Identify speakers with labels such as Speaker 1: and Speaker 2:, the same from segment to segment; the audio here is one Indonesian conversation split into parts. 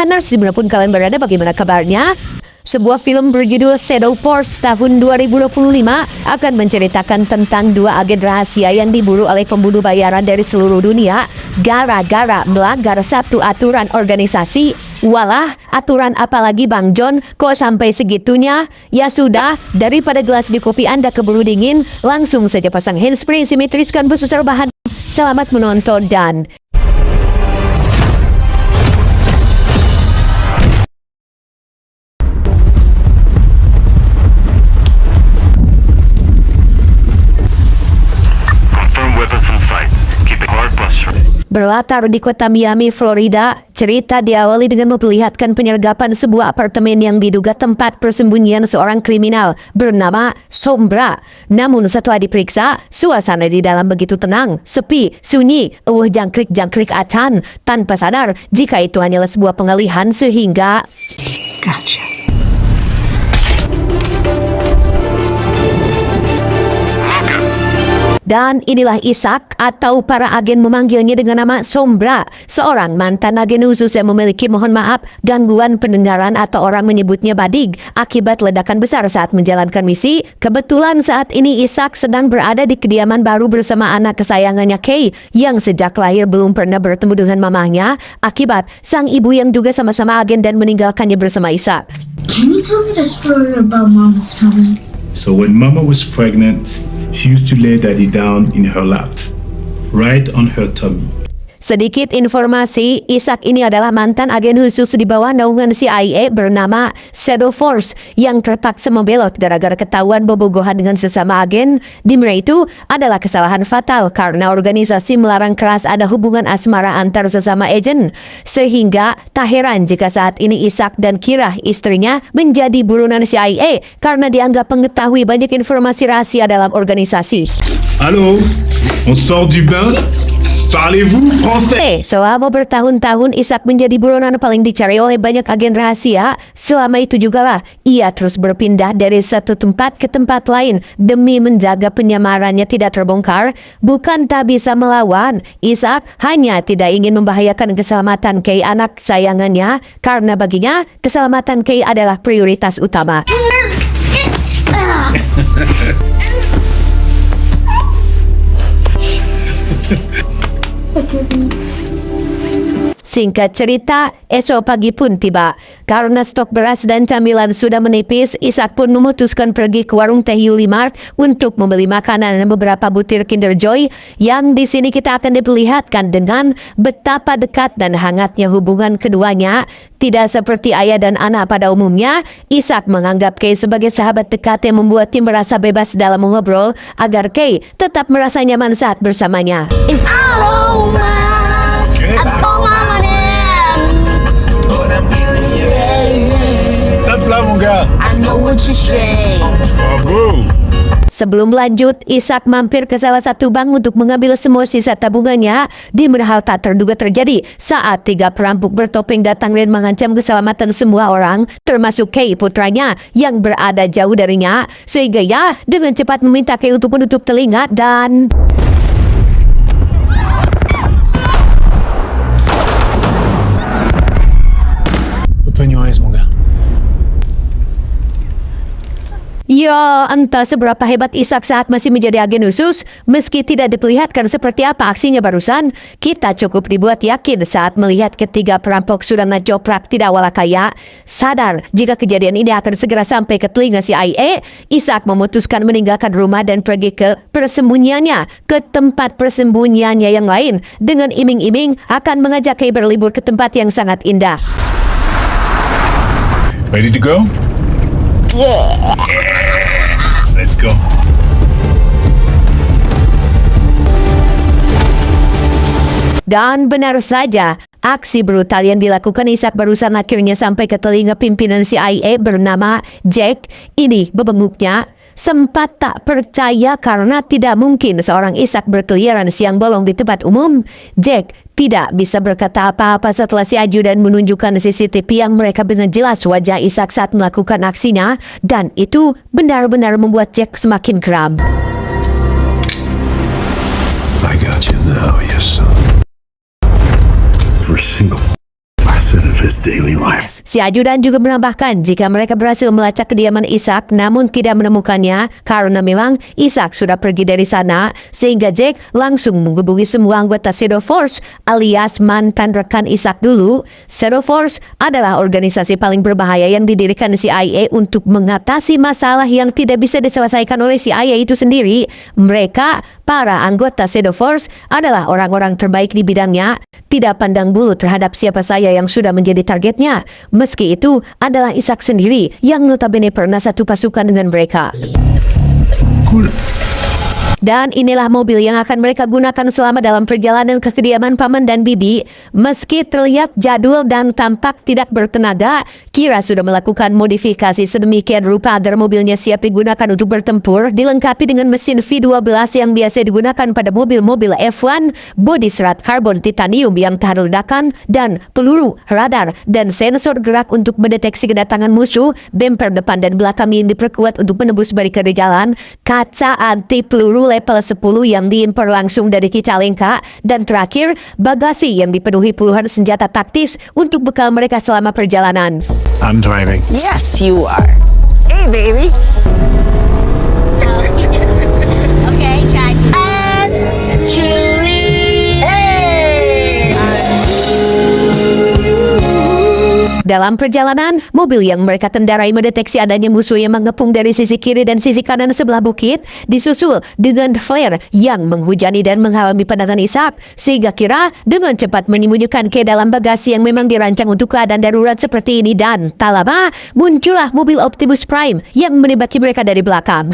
Speaker 1: Anars dimanapun kalian berada, bagaimana kabarnya? Sebuah film berjudul Shadow Force tahun 2025 akan menceritakan tentang dua agen rahasia yang diburu oleh pembunuh bayaran dari seluruh dunia gara-gara melanggar satu aturan organisasi. Walah, aturan apalagi Bang John, kok sampai segitunya? Ya sudah, daripada gelas di kopi Anda keburu dingin, langsung saja pasang handsfree, simetriskan besusur bahan. Selamat menonton dan... Berlatar di kota Miami, Florida, cerita diawali dengan memperlihatkan penyergapan sebuah apartemen yang diduga tempat persembunyian seorang kriminal bernama Sombra. Namun setelah diperiksa, suasana di dalam begitu tenang, sepi, sunyi, jangkrik-jangkrik acan, tanpa sadar jika itu hanyalah sebuah pengalihan sehingga...
Speaker 2: Gotcha.
Speaker 1: Dan inilah Ishak atau para agen memanggilnya dengan nama Sombra, seorang mantan agen khusus yang memiliki, mohon maaf, gangguan pendengaran atau orang menyebutnya badig akibat ledakan besar saat menjalankan misi. Kebetulan saat ini Ishak sedang berada di kediaman baru bersama anak kesayangannya Kay yang sejak lahir belum pernah bertemu dengan mamahnya akibat sang ibu yang juga sama-sama agen dan meninggalkannya bersama Ishak.
Speaker 3: Can you tell me the story about Mama's tummy?
Speaker 4: So when Mama was pregnant, she used to lay Daddy down in her lap, right on her tummy.
Speaker 1: Sedikit informasi, Ishak ini adalah mantan agen khusus di bawah naungan CIA bernama Shadow Force yang terpaksa membelot gara-gara ketahuan bobogohan dengan sesama agen. Di mana itu adalah kesalahan fatal karena organisasi melarang keras ada hubungan asmara antar sesama agen. Sehingga tak heran jika saat ini Ishak dan Kira istrinya menjadi buronan CIA karena dianggap mengetahui banyak informasi rahasia dalam organisasi.
Speaker 4: Allô? On sort du bain? Parlez-vous français?
Speaker 1: Selama bertahun-tahun Ishak menjadi buronan paling dicari oleh banyak agen rahasia. Selama itu jugalah ia terus berpindah dari satu tempat ke tempat lain demi menjaga penyamarannya tidak terbongkar. Bukan tak bisa melawan, Ishak hanya tidak ingin membahayakan keselamatan Kay anak sayangannya karena baginya keselamatan Kay adalah prioritas utama. Singkat cerita, esok pagi pun tiba. Karena stok beras dan camilan sudah menipis, Ishak pun memutuskan pergi ke warung Teh Yuli Mart untuk membeli makanan dan beberapa butir Kinder Joy yang di sini kita akan diperlihatkan dengan betapa dekat dan hangatnya hubungan keduanya. Tidak seperti ayah dan anak pada umumnya, Ishak menganggap Kay sebagai sahabat dekat yang membuatnya merasa bebas dalam mengobrol agar Kay tetap merasa nyaman saat bersamanya.
Speaker 3: Halo, Ma. Apa Mama nih?
Speaker 4: Tape là, mon gars.
Speaker 3: I know what you say.
Speaker 4: Bravo.
Speaker 1: Sebelum lanjut, Ishak mampir ke salah satu bank untuk mengambil semua sisa tabungannya. Di mana hal tak terduga terjadi saat tiga perampok bertopeng datang dan mengancam keselamatan semua orang, termasuk Kay putranya yang berada jauh darinya. Sehingga ya, dengan cepat meminta Kay untuk menutup telinga dan...
Speaker 4: Open your eyes, mon gars.
Speaker 1: Ya, entah seberapa hebat Ishak saat masih menjadi agen khusus. Meski tidak diperlihatkan seperti apa aksinya barusan, kita cukup dibuat yakin saat melihat ketiga perampok sudah ngejoprak tidak walakaya. Sadar jika kejadian ini akan segera sampai ke telinga CIA, Ishak memutuskan meninggalkan rumah dan pergi ke persembunyiannya, ke tempat persembunyiannya yang lain, dengan iming-iming akan mengajak Kay berlibur ke tempat yang sangat indah.
Speaker 4: Ready to go?
Speaker 3: Yeah.
Speaker 4: Let's go.
Speaker 1: Dan benar saja, aksi brutal yang dilakukan Ishak barusan akhirnya sampai ke telinga pimpinan CIA bernama Jack. Ini bebenguknya sempat tak percaya karena tidak mungkin seorang Ishak berkeliaran siang bolong di tempat umum. Jack tidak bisa berkata apa-apa setelah si ajudan menunjukkan CCTV yang mereka dengan jelas wajah Ishak saat melakukan aksinya, dan itu benar-benar membuat Jack semakin geram.
Speaker 5: I got you now, yes son. Every single facet of
Speaker 2: his daily life.
Speaker 1: Si ajudan juga menambahkan jika mereka berhasil melacak kediaman Ishak namun tidak menemukannya karena memang Ishak sudah pergi dari sana, sehingga Jack langsung menghubungi semua anggota Shadow Force alias mantan rekan Ishak dulu. Shadow Force adalah organisasi paling berbahaya yang didirikan CIA untuk mengatasi masalah yang tidak bisa diselesaikan oleh CIA itu sendiri. Mereka, para anggota Shadow Force, adalah orang-orang terbaik di bidangnya, tidak pandang bulu terhadap siapa saja yang sudah menjadi targetnya. Meski itu adalah Ishak sendiri yang notabene pernah satu pasukan dengan mereka.
Speaker 2: Cool.
Speaker 1: Dan inilah mobil yang akan mereka gunakan selama dalam perjalanan ke kediaman paman dan bibi. Meski terlihat jadul dan tampak tidak bertenaga, Kira sudah melakukan modifikasi sedemikian rupa agar mobilnya siap digunakan untuk bertempur, dilengkapi dengan mesin V12 yang biasa digunakan pada mobil-mobil F1, bodi serat karbon titanium yang tahan ledakan, dan peluru, radar, dan sensor gerak untuk mendeteksi kedatangan musuh, bemper depan dan belakang yang diperkuat untuk menembus barikade jalan, kaca anti peluru level 10 yang diimpor langsung dari Cicalengka, dan terakhir, bagasi yang dipenuhi puluhan senjata taktis untuk bekal mereka selama perjalanan.
Speaker 2: I'm driving.
Speaker 5: Yes, you are. Hey, baby.
Speaker 3: Okay, try to.
Speaker 1: Dalam perjalanan, mobil yang mereka tendarai mendeteksi adanya musuh yang mengepung dari sisi kiri dan sisi kanan sebelah bukit, disusul dengan flare yang menghujani dan menghalangi pandangan Ishak, sehingga Kira dengan cepat menyembunyikan ke dalam bagasi yang memang dirancang untuk keadaan darurat seperti ini, dan tak lama muncullah mobil Optimus Prime yang menembaki mereka dari belakang.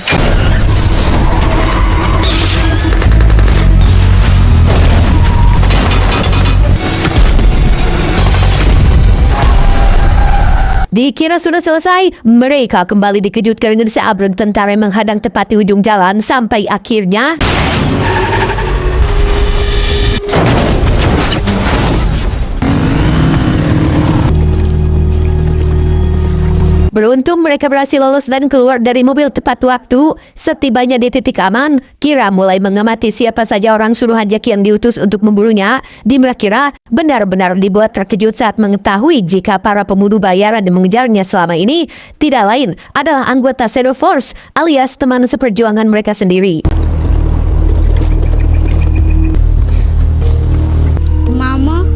Speaker 1: Dikira sudah selesai, mereka kembali dikejutkan dengan seabrek tentara yang menghadang tepat di ujung jalan sampai akhirnya beruntung mereka berhasil lolos dan keluar dari mobil tepat waktu. Setibanya di titik aman, Kira mulai mengamati siapa saja orang suruhan Jack yang diutus untuk memburunya. Dimana Kira benar-benar dibuat terkejut saat mengetahui jika para pembunuh bayaran yang mengejarnya selama ini tidak lain adalah anggota Shadow Force alias teman seperjuangan mereka sendiri.
Speaker 3: Mama?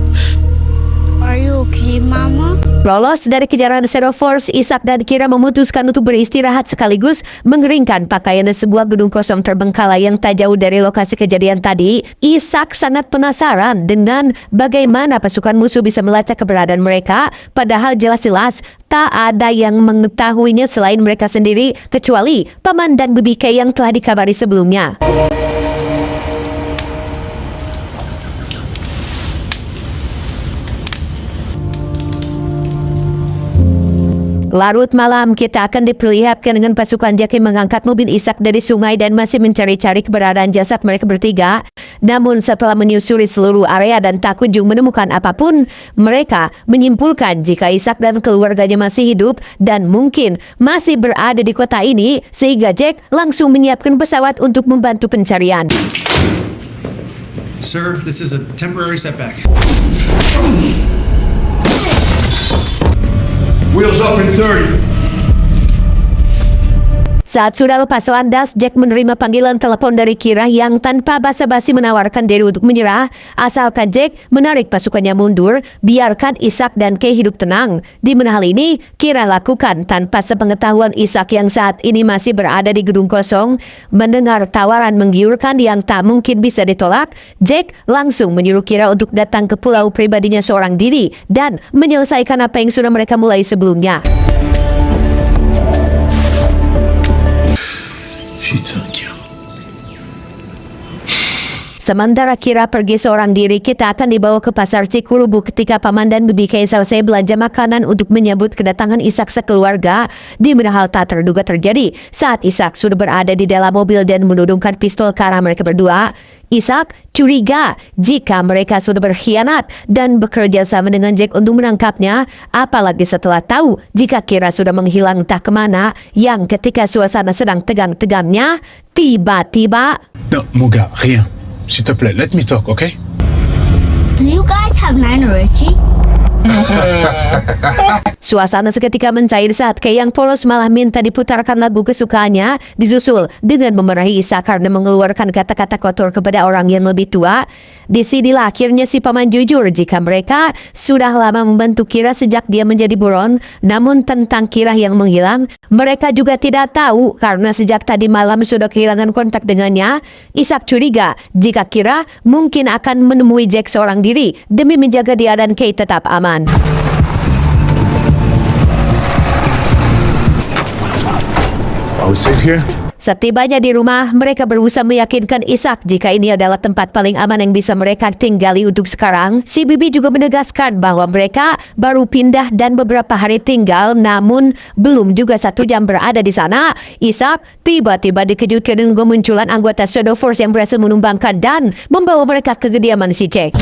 Speaker 3: Are you okay, Mama?
Speaker 1: Lolos dari kejaran Shadow Force, Ishak dan Kira memutuskan untuk beristirahat sekaligus mengeringkan pakaian di sebuah gedung kosong terbengkalai yang tak jauh dari lokasi kejadian tadi. Ishak sangat penasaran dengan bagaimana pasukan musuh bisa melacak keberadaan mereka, padahal jelas-jelas tak ada yang mengetahuinya selain mereka sendiri, kecuali paman dan bibi Kay yang telah dikabari sebelumnya. Larut malam, kita akan diperlihatkan dengan pasukan Jack yang mengangkat mobil Ishak dari sungai dan masih mencari-cari keberadaan jasad mereka bertiga. Namun setelah menyusuri seluruh area dan tak kunjung menemukan apapun, mereka menyimpulkan jika Ishak dan keluarganya masih hidup dan mungkin masih berada di kota ini, sehingga Jack langsung menyiapkan pesawat untuk membantu pencarian.
Speaker 6: Sir, this is a temporary setback.
Speaker 2: Wheels up in 30.
Speaker 1: Saat sudah lepas landas, Jack menerima panggilan telepon dari Kira yang tanpa basa-basi menawarkan diri untuk menyerah, asalkan Jack menarik pasukannya mundur, biarkan Ishak dan Kay hidup tenang. Di mana hal ini, Kira lakukan tanpa sepengetahuan Ishak yang saat ini masih berada di gedung kosong. Mendengar tawaran menggiurkan yang tak mungkin bisa ditolak, Jack langsung menyuruh Kira untuk datang ke pulau pribadinya seorang diri dan menyelesaikan apa yang sudah mereka mulai sebelumnya.
Speaker 2: Putain, Kira.
Speaker 1: Sementara Kira pergi seorang diri, kita akan dibawa ke pasar Cikurubu ketika paman dan bibi Kay selesai belanja makanan untuk menyambut kedatangan Ishak sekeluarga. Di mana hal tak terduga terjadi saat Ishak sudah berada di dalam mobil dan menudungkan pistol ke arah mereka berdua. Ishak curiga jika mereka sudah berkhianat dan bekerja sama dengan Jack untuk menangkapnya, apalagi setelah tahu jika Kira sudah menghilang entah kemana, yang ketika suasana sedang tegang-tegamnya, tiba-tiba
Speaker 2: Non, mon gars, rien. S'il te plaît, let me talk, okay?
Speaker 3: Do you guys have Nine Richie?
Speaker 1: Suasana seketika mencair saat Keyang polos malah minta diputarkan lagu kesukaannya, disusul dengan memarahi Ishak karena mengeluarkan kata-kata kotor kepada orang yang lebih tua. Disinilah akhirnya si paman jujur jika mereka sudah lama membantu Kira sejak dia menjadi buron. Namun tentang Kira yang menghilang, mereka juga tidak tahu karena sejak tadi malam sudah kehilangan kontak dengannya. Ishak curiga jika Kira mungkin akan menemui Jack seorang diri demi menjaga dia dan Kay tetap aman.
Speaker 2: Are we safe here?
Speaker 1: Setibanya di rumah, mereka berusaha meyakinkan Ishak jika ini adalah tempat paling aman yang bisa mereka tinggali untuk sekarang. Si Bibi juga menegaskan bahwa mereka baru pindah dan beberapa hari tinggal, namun belum juga 1 jam berada di sana. Ishak tiba-tiba dikejutkan dengan kemunculan anggota Shadow Force yang berhasil menumbangkan dan membawa mereka ke kediaman si Jack.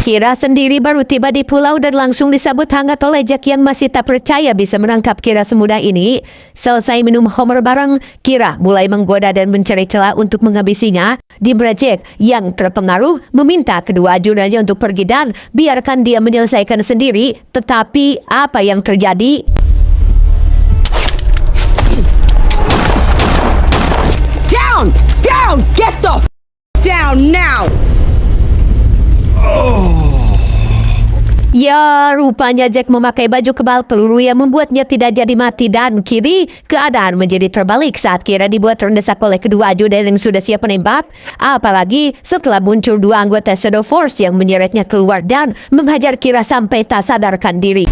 Speaker 1: Kira sendiri baru tiba di pulau dan langsung disambut hangat oleh Jack yang masih tak percaya bisa menangkap Kira semudah ini. Selesai minum homer bareng, Kira mulai menggoda dan mencari celah untuk menghabisinya. Di mana Jack yang terpengaruh meminta kedua ajudannya untuk pergi dan biarkan dia menyelesaikan sendiri. Tetapi apa yang terjadi?
Speaker 5: Down! Down! Get the down now!
Speaker 1: Ya, rupanya Jack memakai baju kebal peluru yang membuatnya tidak jadi mati dan kini keadaan menjadi terbalik saat Kira dibuat terdesak oleh kedua ajudan yang sudah siap menembak. Apalagi setelah muncul 2 anggota Shadow Force yang menyeretnya keluar dan menghajar Kira sampai tak sadarkan diri.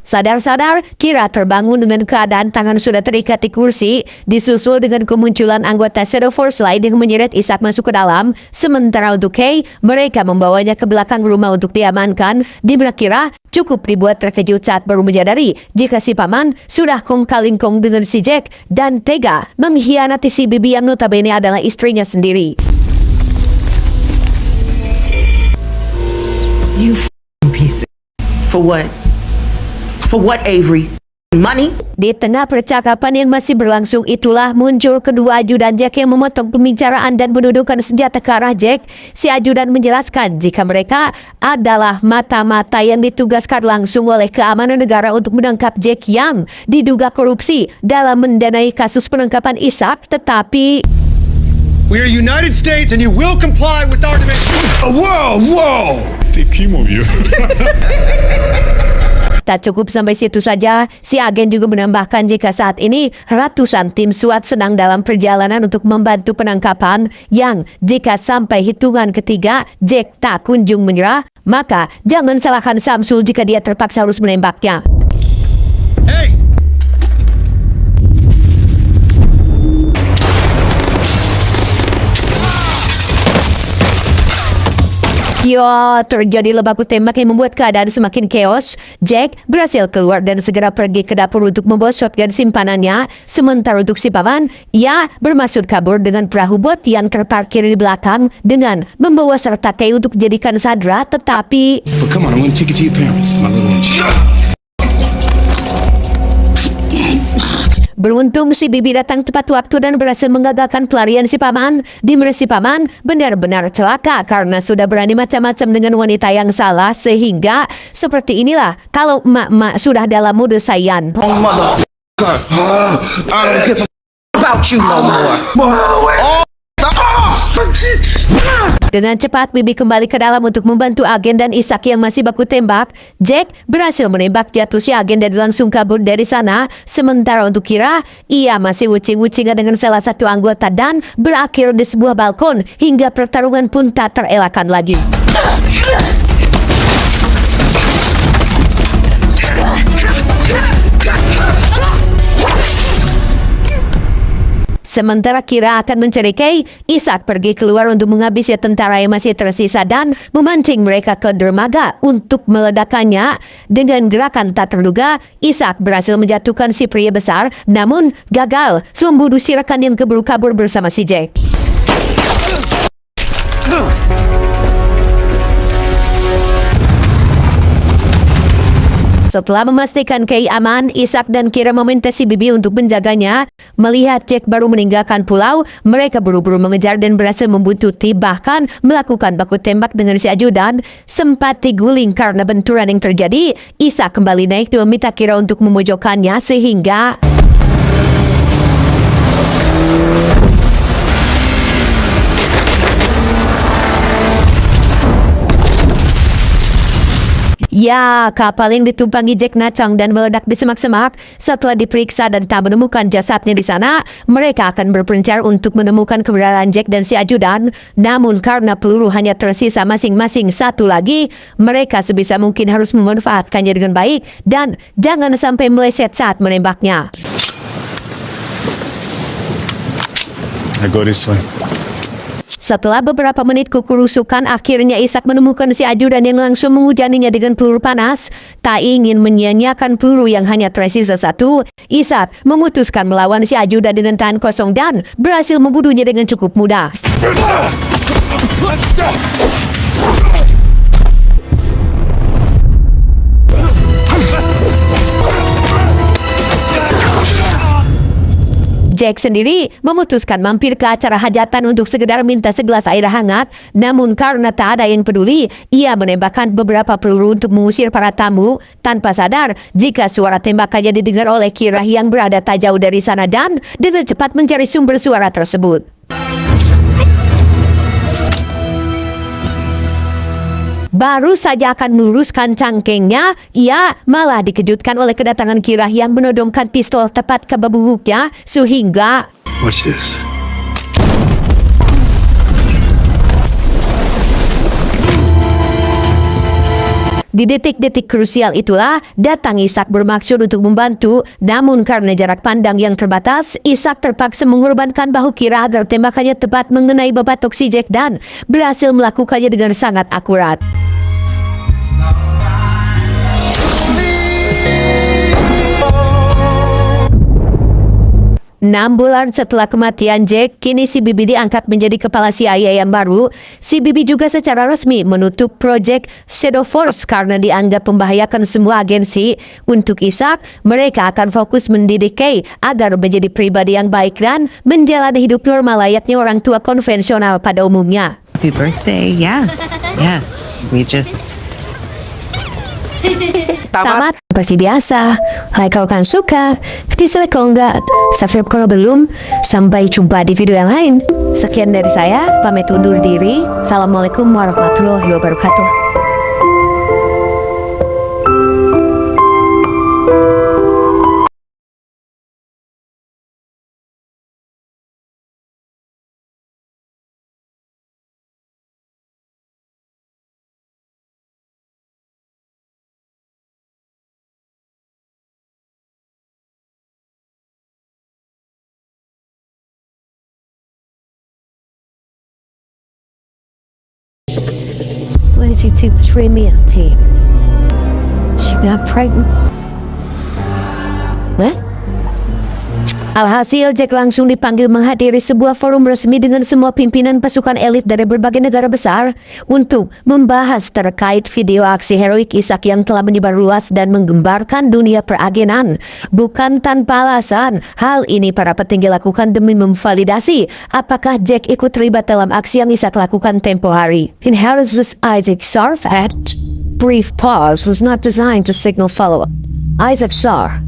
Speaker 1: Sadar-sadar, Kira terbangun dengan keadaan tangan sudah terikat di kursi, disusul dengan kemunculan anggota Shadow Force lain yang menyeret Ishak masuk ke dalam. Sementara untuk Kay, mereka membawanya ke belakang rumah untuk diamankan, di mana Kira cukup dibuat terkejut saat baru menyadari jika si paman sudah kong-kalingkong dengan si Jack dan tega mengkhianati si Bibi yang notabene adalah istrinya sendiri.
Speaker 5: You f***ing piece of for what? For what, Avery? Money?
Speaker 1: Di tengah percakapan yang masih berlangsung itulah muncul kedua ajudan Jack yang memotong pembicaraan dan menundukkan senjata ke arah Jack. Si ajudan menjelaskan jika mereka adalah mata-mata yang ditugaskan langsung oleh keamanan negara untuk menangkap Jack yang diduga korupsi dalam mendanai kasus penangkapan Ishak, tetapi
Speaker 6: We are United States and you will comply with our demands.
Speaker 2: Whoa! Take him of you.
Speaker 1: tak cukup sampai situ saja, si agen juga menambahkan jika saat ini ratusan tim SWAT sedang dalam perjalanan untuk membantu penangkapan yang jika sampai hitungan ketiga Jack tak kunjung menyerah, maka jangan salahkan Samsul jika dia terpaksa harus menembaknya.
Speaker 6: Hey!
Speaker 1: Ya, terjadi baku tembak yang membuat keadaan semakin chaos. Jack berhasil keluar dan segera pergi ke dapur untuk membawa shotgun simpanannya. Sementara untuk si paman, ia bermaksud kabur dengan perahu bot yang terparkir di belakang dengan membawa serta Kay untuk dijadikan sadra, tetapi
Speaker 2: But come on, I'm gonna take you to your parents, my little angel.
Speaker 1: beruntung si Bibi datang tepat waktu dan berhasil menggagalkan pelarian si paman. Di mana si paman benar-benar celaka karena sudah berani macam-macam dengan wanita yang salah, sehingga seperti inilah kalau emak-emak sudah dalam mode sayan.
Speaker 7: I don't give a about you no more.
Speaker 1: Dengan cepat Bibi kembali ke dalam untuk membantu agen dan Ishak yang masih baku tembak. Jack berhasil menembak jatuh si agen dan langsung kabur dari sana. Sementara untuk Kira, ia masih wucing-wucingan dengan salah satu anggota dan berakhir di sebuah balkon hingga pertarungan pun tak terelakkan lagi. Sementara Kira akan mencari Kay, Ishak pergi keluar untuk menghabisi tentara yang masih tersisa dan memancing mereka ke dermaga untuk meledakannya. Dengan gerakan tak terduga, Ishak berhasil menjatuhkan si pria besar, namun gagal membunuh si rekan yang keburu kabur bersama si Jack. Setelah memastikan Kay aman, Ishak dan Kira meminta si Bibi untuk menjaganya. Melihat Jack baru meninggalkan pulau, mereka buru-buru mengejar dan berhasil membuntuti, bahkan melakukan baku tembak dengan si ajudan. Sempat diguling karena benturan yang terjadi, Ishak kembali naik dan meminta Kira untuk memojokkannya sehingga ya, kapal yang ditumpangi Jack nacang dan meledak di semak-semak. Setelah diperiksa dan tak menemukan jasadnya di sana, mereka akan berpencar untuk menemukan keberadaan Jack dan si ajudan. Namun karena peluru hanya tersisa masing-masing satu lagi, mereka sebisa mungkin harus memanfaatkannya dengan baik dan jangan sampai meleset saat menembaknya.
Speaker 2: I go this way.
Speaker 1: Setelah beberapa menit kekurusukan, akhirnya Ishak menemukan si ajudan yang langsung menghujaninya dengan peluru panas. Tak ingin menyia-nyiakan peluru yang hanya tersisa satu, Ishak memutuskan melawan si ajudan dengan tangan kosong dan berhasil membunuhnya dengan cukup mudah. Jack sendiri memutuskan mampir ke acara hajatan untuk sekedar minta segelas air hangat. Namun karena tak ada yang peduli, ia menembakkan beberapa peluru untuk mengusir para tamu tanpa sadar jika suara tembakannya didengar oleh Kira yang berada tak jauh dari sana dan dengan cepat mencari sumber suara tersebut. Baru saja akan meluruskan cangkengnya, ia malah dikejutkan oleh kedatangan Kira yang menodongkan pistol tepat ke babuknya sehingga
Speaker 2: Watch this.
Speaker 1: di detik-detik krusial itulah datang Ishak bermaksud untuk membantu. Namun karena jarak pandang yang terbatas, Ishak terpaksa mengorbankan bahu Kira agar tembakannya tepat mengenai babatok si Jack dan berhasil melakukannya dengan sangat akurat. 6 bulan setelah kematian Jack, kini si Bibi diangkat menjadi kepala CIA yang baru. Si Bibi juga secara resmi menutup proyek Shadow Force karena dianggap membahayakan semua agensi. Untuk Ishak, mereka akan fokus mendidik Kay agar menjadi pribadi yang baik dan menjalani hidup normal layaknya orang tua konvensional pada umumnya.
Speaker 8: Happy birthday. Yes. Yes. We just...
Speaker 1: Tamat seperti biasa. Like kalau kalian suka, dislike kalau enggak, subscribe kalau belum. Sampai jumpa di video yang lain. Sekian dari saya, pamit undur diri. Assalamualaikum warahmatullahi wabarakatuh. Why did you two betray me and the team? She got pregnant. What? Alhasil, Jack langsung dipanggil menghadiri sebuah forum resmi dengan semua pimpinan pasukan elit dari berbagai negara besar untuk membahas terkait video aksi heroik Ishak yang telah menyebar luas dan menggembarkan dunia peragenan. Bukan tanpa alasan, hal ini para petinggi lakukan demi memvalidasi apakah Jack ikut terlibat dalam aksi yang Ishak lakukan tempo hari. And how does this Isaac Sarr fact? Brief pause was not designed to signal follow-up. Isaac Sarr,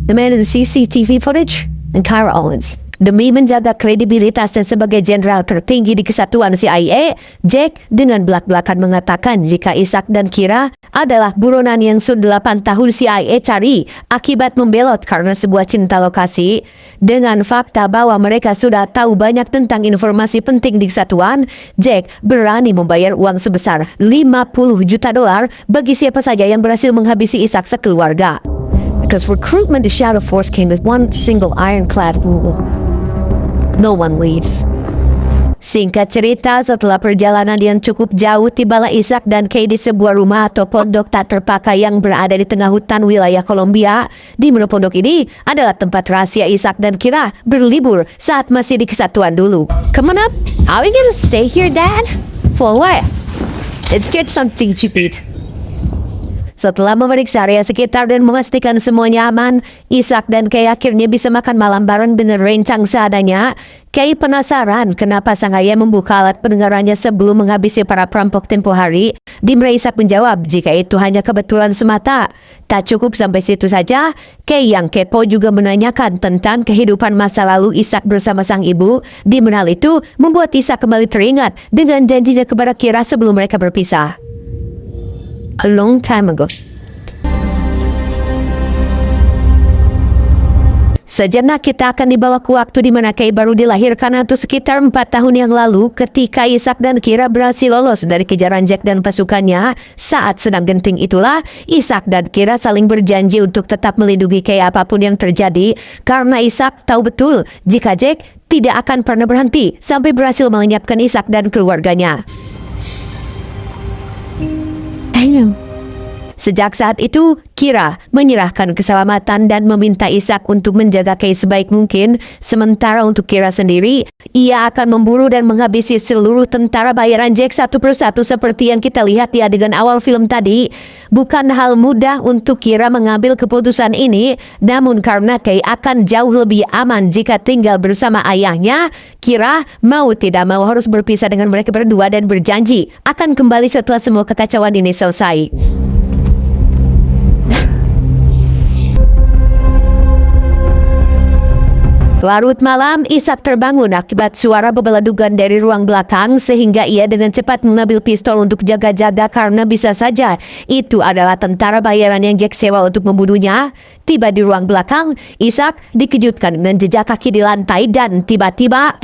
Speaker 1: the man in the CCTV footage, and Kyra Owens. Demi menjaga kredibilitas dan sebagai jenderal tertinggi di kesatuan CIA, Jack dengan belak-belakan mengatakan jika Ishak dan Kira adalah buronan yang sudah 8 tahun CIA cari akibat membelot karena sebuah cinta lokasi. Dengan fakta bahwa mereka sudah tahu banyak tentang informasi penting di kesatuan, Jack berani membayar uang sebesar $50 juta bagi siapa saja yang berhasil menghabisi Ishak sekeluarga. Because recruitment to Shadow Force came with one single ironclad rule. No one leaves. Singkat cerita, setelah perjalanan yang cukup jauh, tibalah Ishak dan Kay di sebuah rumah atau pondok tak terpakai yang berada di tengah hutan wilayah Kolombia. Di mana pondok ini adalah tempat rahasia Ishak dan Kira berlibur saat masih di kesatuan dulu. Come on up. Are we gonna stay here, Dad? For a while. Let's get something to eat. Setelah memeriksa area sekitar dan memastikan semuanya aman, Ishak dan Kay akhirnya bisa makan malam bareng dengan rencang seadanya. Kay penasaran kenapa sang ayah membuka alat pendengarannya sebelum menghabisi para perampok tempo hari. Dimra Ishak menjawab jika itu hanya kebetulan semata. Tak cukup sampai situ saja, Kay yang kepo juga menanyakan tentang kehidupan masa lalu Ishak bersama sang ibu. Di hal itu membuat Ishak kembali teringat dengan janjinya kepada Kira sebelum mereka berpisah. A long time ago. Sejenak kita akan dibawa ke waktu di mana Kay baru dilahirkan atau sekitar 4 tahun yang lalu ketika Ishak dan Kira berhasil lolos dari kejaran Jack dan pasukannya. Saat sedang genting itulah, Ishak dan Kira saling berjanji untuk tetap melindungi Kay apapun yang terjadi karena Ishak tahu betul jika Jack tidak akan pernah berhenti sampai berhasil melenyapkan Ishak dan keluarganya. Sejak saat itu, Kira menyerahkan keselamatan dan meminta Ishak untuk menjaga Kay sebaik mungkin. Sementara untuk Kira sendiri, ia akan memburu dan menghabisi seluruh tentara bayaran Jack satu persatu seperti yang kita lihat di adegan awal film tadi. Bukan hal mudah untuk Kira mengambil keputusan ini, namun karena Kay akan jauh lebih aman jika tinggal bersama ayahnya, Kira mau tidak mau harus berpisah dengan mereka berdua dan berjanji akan kembali setelah semua kekacauan ini selesai. Larut malam, Ishak terbangun akibat suara bebeledugan dari ruang belakang sehingga ia dengan cepat mengambil pistol untuk jaga-jaga karena bisa saja itu adalah tentara bayaran yang Jack sewa untuk membunuhnya. Tiba di ruang belakang, Ishak dikejutkan dengan jejak kaki di lantai dan tiba-tiba...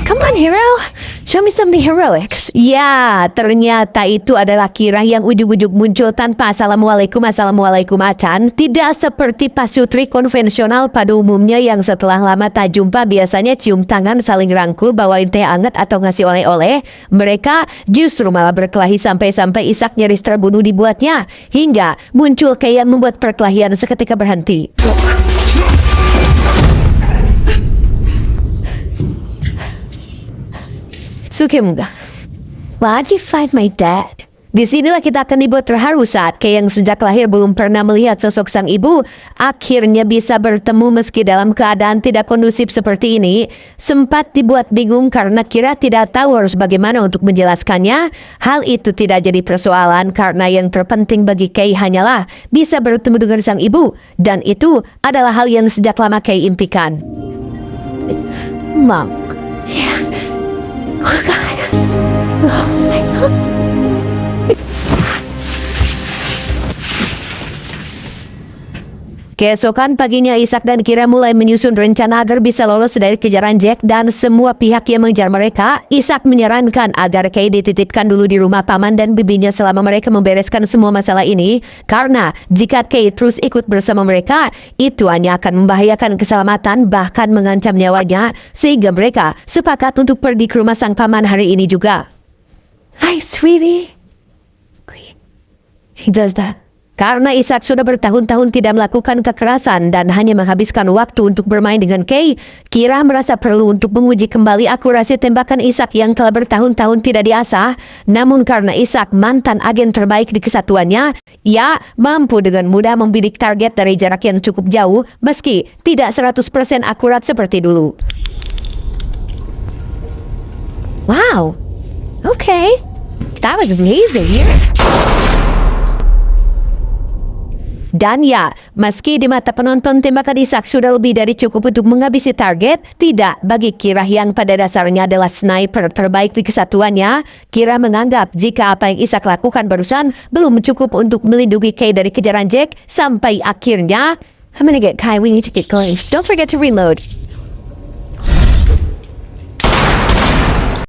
Speaker 1: Come on, hero. Show me something heroics. Ya, ternyata itu adalah Kira yang ujug-ujug muncul tanpa assalamualaikum acan. Tidak seperti pasutri konvensional pada umumnya yang setelah lama tak jumpa biasanya cium tangan saling rangkul bawain teh anget atau ngasih oleh-oleh. Mereka justru malah berkelahi sampai-sampai Ishak nyaris terbunuh dibuatnya. Hingga muncul Kay yang membuat perkelahian seketika berhenti. Sukemga, why'd you fight my dad? Disinilah kita akan dibuat terharu saat Kay yang sejak lahir belum pernah melihat sosok sang ibu akhirnya bisa bertemu meski dalam keadaan tidak kondusif seperti ini. Sempat dibuat bingung karena Kira tidak tahu harus bagaimana untuk menjelaskannya. Hal itu tidak jadi persoalan karena yang terpenting bagi Kay hanyalah bisa bertemu dengan sang ibu. Dan itu adalah hal yang sejak lama Kay impikan. Mom. Oh God. Oh my God. Keesokan paginya Ishak dan Kira mulai menyusun rencana agar bisa lolos dari kejaran Jack dan semua pihak yang mengejar mereka. Ishak menyarankan agar Kay dititipkan dulu di rumah paman dan bibinya selama mereka membereskan semua masalah ini. Karena jika Kay terus ikut bersama mereka, itu hanya akan membahayakan keselamatan bahkan mengancam nyawanya. Sehingga mereka sepakat untuk pergi ke rumah sang paman hari ini juga. Hi sweetie. He does that. Karena Ishak sudah bertahun-tahun tidak melakukan kekerasan dan hanya menghabiskan waktu untuk bermain dengan Kay, Kira merasa perlu untuk menguji kembali akurasi tembakan Ishak yang telah bertahun-tahun tidak diasah. Namun karena Ishak mantan agen terbaik di kesatuannya, ia mampu dengan mudah membidik target dari jarak yang cukup jauh meski tidak 100% akurat seperti dulu. Wow, okay, that was amazing. Dan ya, meski di mata penonton tembakan Ishak sudah lebih dari cukup untuk menghabisi target, tidak bagi Kira yang pada dasarnya adalah sniper terbaik di kesatuannya. Kira menganggap jika apa yang Ishak lakukan barusan belum cukup untuk melindungi Kay dari kejaran Jack sampai akhirnya... I'm gonna get Kai, we need to get going. Don't forget to reload.